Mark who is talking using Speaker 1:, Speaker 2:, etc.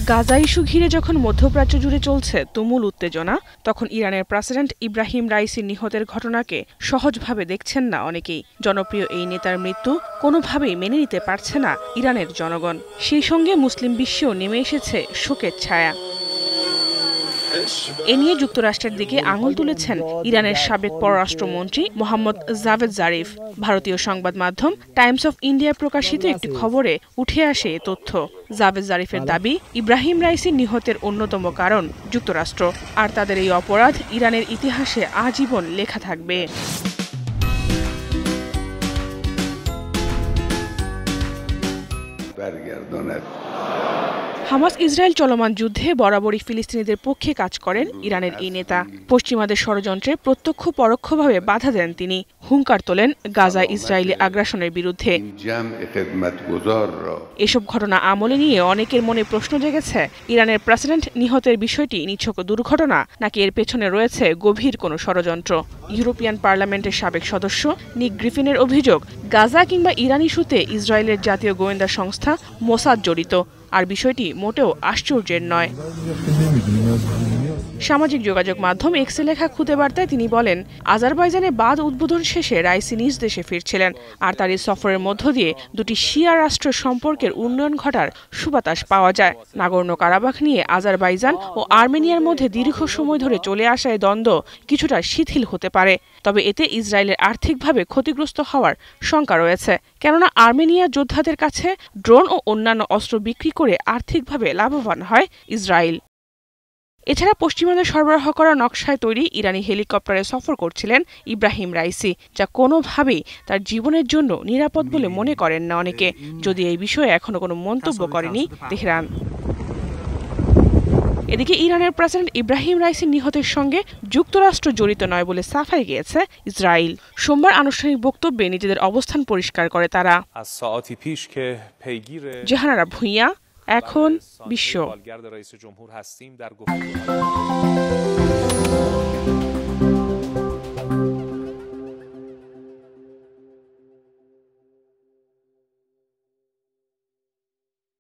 Speaker 1: Gaza issue ঘিরে যখন মধ্যপ্রাচ্য জুড়ে চলছে তুমুল উত্তেজনা, তখন ইরানের প্রেসিডেন্ট ইব্রাহিম রাইসি নিহতের ঘটনাকে সহজভাবে দেখছেন না অনেকেই। জনপ্রিয় এই নেতার মৃত্যু কোনোভাবেই মেনে নিতে পারছে না ইরানের জনগণ। সেই সঙ্গে মুসলিম বিশ্বেও নেমে এসেছে শোকের ছায়া। এ নিয়ে যুক্তরাষ্ট্রের দিকে আঙুল তুলেছেন ইরানের সাবেক পররাষ্ট্রমন্ত্রী মোহাম্মদ জাভেদ জারিফ। ভারতীয় সংবাদ মাধ্যম টাইমস অফ ইন্ডিয়া প্রকাশিত একটি খবরে উঠে আসে এ তথ্য। জাভেদ জারিফের দাবি, ইব্রাহিম রাইসি নিহতের অন্যতম কারণ যুক্তরাষ্ট্র, আর তাদের এই অপরাধ ইরানের ইতিহাসে আজীবন লেখা থাকবে। হামাস ইসরায়েল চলমান যুদ্ধে বরাবরই ফিলিস্তিনিদের পক্ষে কাজ করেন ইরানের এই নেতা। পশ্চিমাদের ষড়যন্ত্রে প্রত্যক্ষ পরোক্ষভাবে বাধা দেন তিনি। হুঙ্কার তোলেন গাজায় ইসরায়েলি আগ্রাসনের বিরুদ্ধে। এসব ঘটনা আমলে নিয়ে অনেকের মনে প্রশ্ন জেগেছে, ইরানের প্রেসিডেন্ট নিহতের বিষয়টি নিছক দুর্ঘটনা, নাকি এর পেছনে রয়েছে গভীর কোনো ষড়যন্ত্র। ইউরোপিয়ান পার্লামেন্টের সাবেক সদস্য নিক গ্রিফিনের অভিযোগ, গাজা কিংবা ইরান ইস্যুতে ইসরায়েলের জাতীয় গোয়েন্দা সংস্থা মোসাদ জড়িত। আর বিষয়টি মোটেও আশ্চর্যের নয়। সামাজিক যোগাযোগ মাধ্যম এক্সে লেখা খুদে বার্তায় তিনি বলেন, আজারবাইজানে বাঁধ উদ্বোধন শেষে রাইসি নিজ দেশে ফিরছিলেন, আর তার এই সফরের মধ্য দিয়ে দুটি শিয়া রাষ্ট্রের সম্পর্কের উন্নয়ন ঘটার সুবাতাস পাওয়া যায়। নাগোর্নো কারাবাখ নিয়ে আজারবাইজান ও আর্মেনিয়ার মধ্যে দীর্ঘ সময় ধরে চলে আসা এই দ্বন্দ্ব কিছুটা শিথিল হতে পারে। তবে এতে ইসরায়েলের আর্থিকভাবে ক্ষতিগ্রস্ত হওয়ার শঙ্কা রয়েছে, কেননা আর্মেনিয়ার যোদ্ধাদের কাছে ড্রোন ও অন্যান্য অস্ত্র বিক্রি করে আর্থিকভাবে লাভবান হয় ইসরায়েল। এছাড়া পশ্চিমাদের সরবরাহ করা নকশায় তৈরি ইরানি হেলিকপ্টারে সফর করছিলেন ইব্রাহিম রাইসি, যা কোনোভাবেই তার জীবনের জন্য নিরাপদ বলে মনে করেন না অনেকে, যদি এই বিষয়ে এখনো কোনো মন্তব্য করেনি তেহরান। এদিকে ইরানের প্রেসিডেন্ট ইব্রাহিম রাইসি নিহতের সঙ্গে যুক্তরাষ্ট্র জড়িত নয় বলে সাফাই গিয়েছে ইসরায়েল। সোমবার আনুষ্ঠানিক বক্তব্যে নিজেদের অবস্থান পরিষ্কার করে তারা। জেহানারা ভুঁইয়া, এখন বিশ্ব।